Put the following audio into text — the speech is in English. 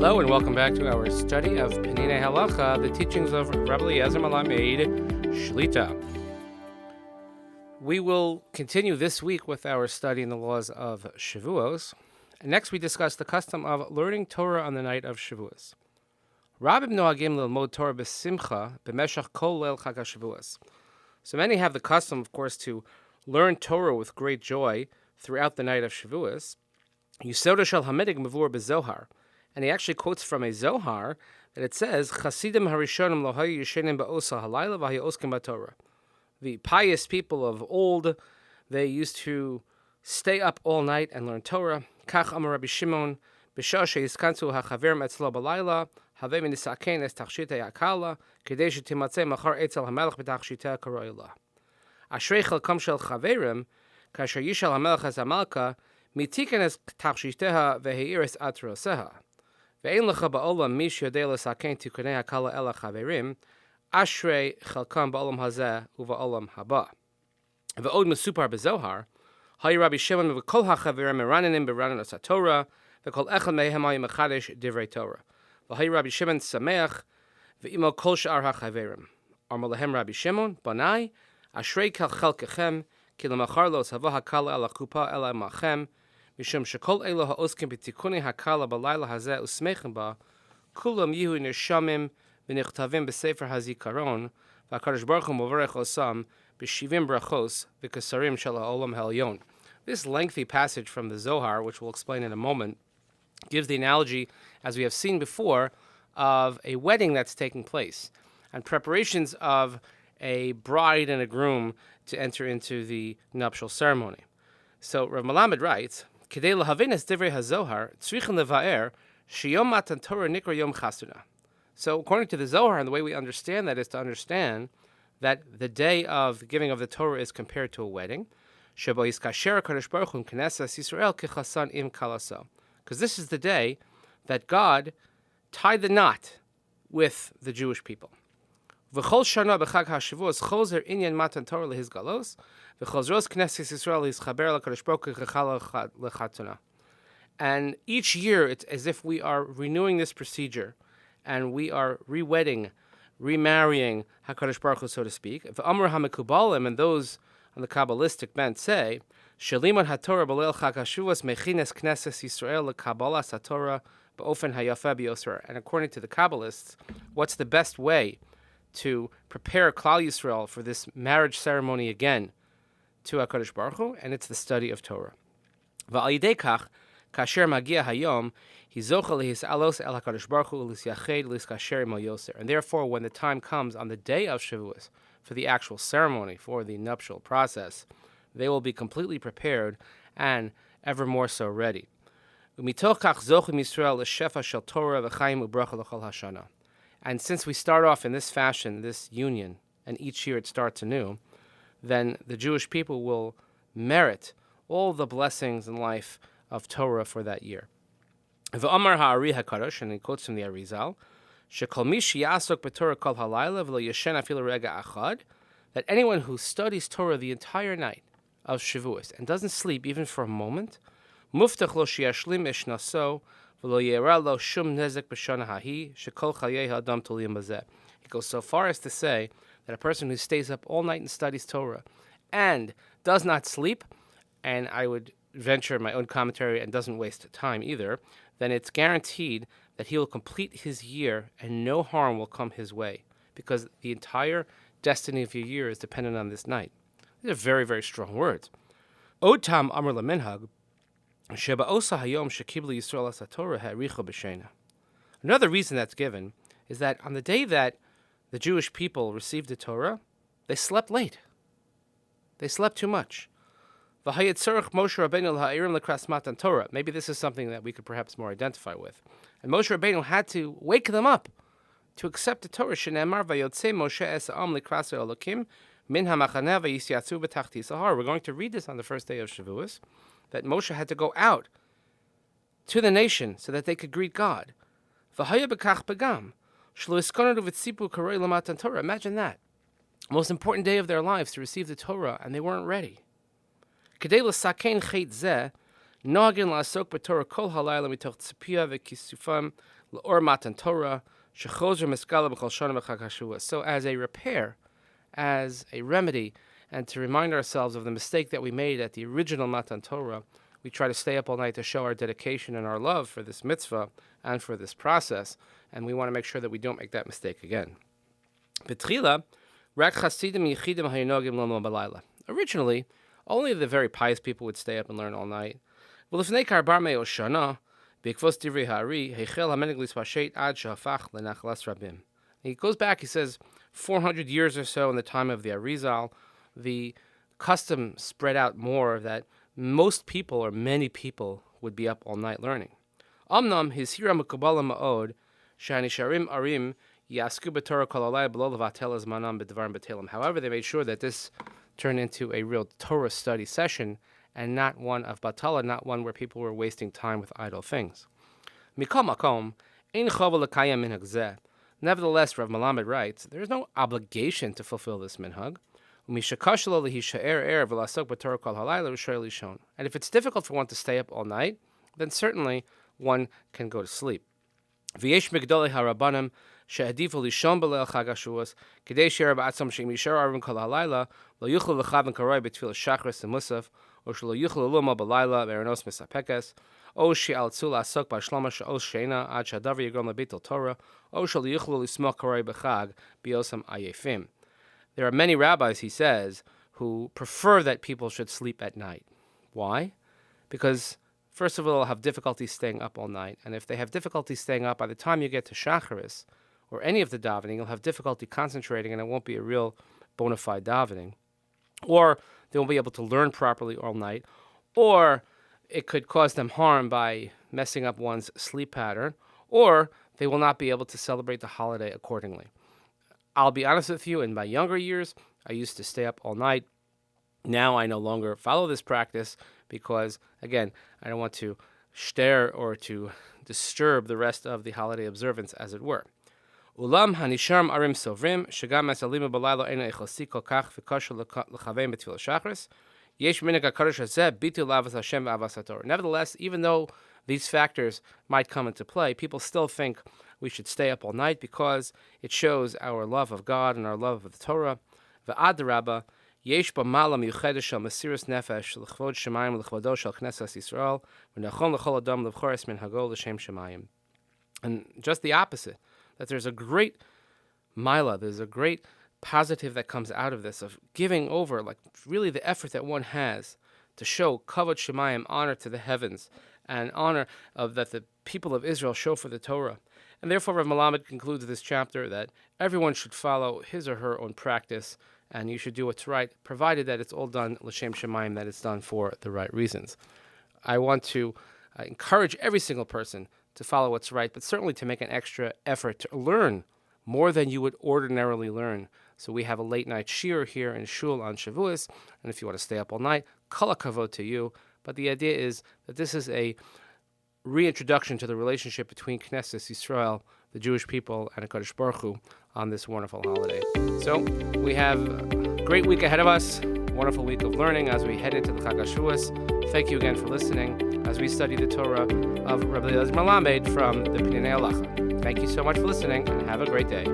Hello and welcome back to our study of Peninei Halacha, the teachings of Rabbi Eliezer Malamed Shlita. We will continue this week with our study in the laws of Shavuos. And next we discuss the custom of learning Torah on the night of Shavuos. Rabim noagim lilmod Torah b'simcha b'meshach kol leil chag HaShavuos. So many have the custom, of course, to learn Torah with great joy throughout the night of Shavuos. Yisoda shel hamidig mevur b'zohar. And he actually quotes from a Zohar that it says, Chasidim harishonim lo hayu yishenim ba'osa halayla v'hayu oskim b'Torah. The pious people of old, they used to stay up all night and learn Torah. Kach amar Rabbi Shimon, b'shah she'yiskantu hachaverim etzlo b'layla, haveh minisakein es tachshitei hakala, kedei shetimatzei machar etzel hamelech b'tachshitei karoyla. Ashrei chelkom shel chaverim, kasher yishal hamelech es hamalka, mitiken es tachshiteha v'heiris atroseha. Ve'ein lecha ba'olam mish yodei l'sakein tikunei hakala ela chaverim, ashrei chelkam ba'olam hazeh uva'olam haba. Ve'od mesupar b'zohar, hayi Rabbi Shimon v'kol hachaverim meranenim b'ranan as Torah, v'kol echad mehem hayi mechadesh divrei Torah. V'hayi Rabbi Shimon sameach, ve'imo kol sha'ar hachaverim. Amar lehem Rabbi Shimon, banai, ashrei kal chelkechem, ki lemachar lo tzava hakala ela kupa ela machem, Mishum shekol elo ha'oskim b'tikuni hakala b'layla hazeh usmechem ba, kulam yihu nishamim v'nichtavim b'sefer hazikaron, v'akadosh baruch hu movarech osam b'shivim brachos v'kasarim shel ha'olam ha'elyon. This lengthy passage from the Zohar, which we'll explain in a moment, gives the analogy, as we have seen before, of a wedding that's taking place and preparations of a bride and a groom to enter into the nuptial ceremony. So Rav Malamed writes, Kedei lahavin divrei hazohar, tzrichen levaer, sheyom matan Torah nikra yom chasuna. So according to the Zohar, and the way we understand that is to understand that the day of the giving of the Torah is compared to a wedding. Shebo yiskasher HaKadosh Baruch Hu knesses Yisrael kichasan im kalaso. Because this is the day that God tied the knot with the Jewish people. V'chol shana b'chag HaShavuos chozer inyan matan Torah lehis galos, v'chozros knesses Yisrael yischaber l'kadosh baruch hu chechala lechatuna. And each year, it's as if we are renewing this procedure, and we are rewedding, remarrying HaKadosh Baruch Hu, so to speak. V'amar hamekubalim, and those on the Kabbalistic bent say, Shalimon haTorah b'leil chag HaShavuos mechines knesses Yisrael lekabalas haTorah b'ofen hayafeh b'yosra. And according to the Kabbalists, what's the best way to prepare Klal Yisrael for this marriage ceremony again to HaKadosh Baruch Hu, and it's the study of Torah. V'al yidei kach, kasher magia hayom, hizocha lehisalos el HaKadosh Baruch Hu lisyached liskasher imo yoser. And therefore, when the time comes on the day of Shavuos for the actual ceremony, for the nuptial process, they will be completely prepared and ever more so ready. Umitoch kach zochim Yisrael l'shefa shel Torah v'chaim u'bracha l'chol hashana. And since we start off in this fashion, this union, and each year it starts anew, then the Jewish people will merit all the blessings in life of Torah for that year. V'amar ha'ari hakadosh, and he quotes from the Arizal, shekol mi sheyasok b'Torah kol halayla v'lo yeshen afilu rega achad, that anyone who studies Torah the entire night of Shavuos and doesn't sleep even for a moment, muftach lo sheyashlim eshnaso, he goes so far as to say that a person who stays up all night and studies Torah and does not sleep, and I would venture my own commentary and doesn't waste time either, then it's guaranteed that he will complete his year and no harm will come his way, because the entire destiny of your year is dependent on this night. These are very, very strong words. Od tam amar laminhag. Another reason that's given is that on the day that the Jewish people received the Torah, they slept late. They slept too much. Maybe this is something that we could perhaps more identify with. And Moshe Rabbeinu had to wake them up to accept the Torah. We're going to read this on the first day of Shavuos, that Moshe had to go out to the nation so that they could greet God. Imagine that. Most important day of their lives to receive the Torah, and they weren't ready. L'or matan Torah, shechozer miskala b'chol shana b'chag HaShavuos. So as a repair, as a remedy, and to remind ourselves of the mistake that we made at the original Matan Torah, we try to stay up all night to show our dedication and our love for this mitzvah and for this process, and we want to make sure that we don't make that mistake again. B'tchila, rak chasidim yichidim haynogim lomod b'layla. Originally, only the very pious people would stay up and learn all night. V'lifnei k'arbar me'o shana, b'ikvos divrei ha'ari, heichel hamenig lispashet ad shehafach lenachalas rabim. He goes back, he says, 400 years or so in the time of the Arizal, the custom spread out more that most people or many people would be up all night learning. Amnam hizhira mekubala ma'od shanisharim arim yasku b'torah kol alay b'lo levatel zmanam b'dvarim b'telim. However, they made sure that this turned into a real Torah study session and not one of batala, not one where people were wasting time with idle things. Mikol makom ein chava l'kayam minhag zeh. Nevertheless, Rav Melamed writes, there is no obligation to fulfill this minhag. And if it's difficult for one to stay up all night, then certainly one can go to sleep. Or they won't be able to. There are many rabbis, he says, who prefer that people should sleep at night. Why? Because, first of all, they'll have difficulty staying up all night. And if they have difficulty staying up, by the time you get to Shacharis, or any of the davening, you'll have difficulty concentrating, and it won't be a real bona fide davening. Or they won't be able to learn properly all night. Or it could cause them harm by messing up one's sleep pattern. Or they will not be able to celebrate the holiday accordingly. I'll be honest with you, in my younger years, I used to stay up all night. Now I no longer follow this practice because, again, I don't want to stare or to disturb the rest of the holiday observance, as it were. Ulam hanisham arim sovrim shegam mesalima balaylo ena echosi kol kach v'kosher l'chaveim b'tfil shachris yesh minig hakadosh hazeh bitul avas Hashem v'avas haTorah. Nevertheless, even though these factors might come into play, people still think we should stay up all night because it shows our love of God and our love of the Torah. V'adrabba, yesh b'mala miyuchedes shel mesiras nefesh l'chvod shemayim l'chvodo shel knesses Yisrael v'nachon l'chol adam l'vchores min hago l'shem shemayim. And just the opposite, that there's a great mila, there's a great positive that comes out of this, of giving over, like really the effort that one has to show kavod shemayim, honor to the heavens, and honor of that the people of Israel show for the Torah. And therefore, Rav Melamed concludes this chapter that everyone should follow his or her own practice, and you should do what's right, provided that it's all done l'shem shemayim, that it's done for the right reasons. I want to encourage every single person to follow what's right, but certainly to make an extra effort to learn more than you would ordinarily learn. So we have a late night shiur here in Shul on Shavuos, and if you want to stay up all night, kol hakavod to you. But the idea is that this is a reintroduction to the relationship between Knesset Yisrael, the Jewish people, and HaKadosh Baruch Hu on this wonderful holiday. So we have a great week ahead of us, wonderful week of learning as we head into the Chag HaShavuos. Thank you again for listening as we study the Torah of Rabbi Eliezer Melamed from the Peninei Halacha. Thank you so much for listening, and have a great day.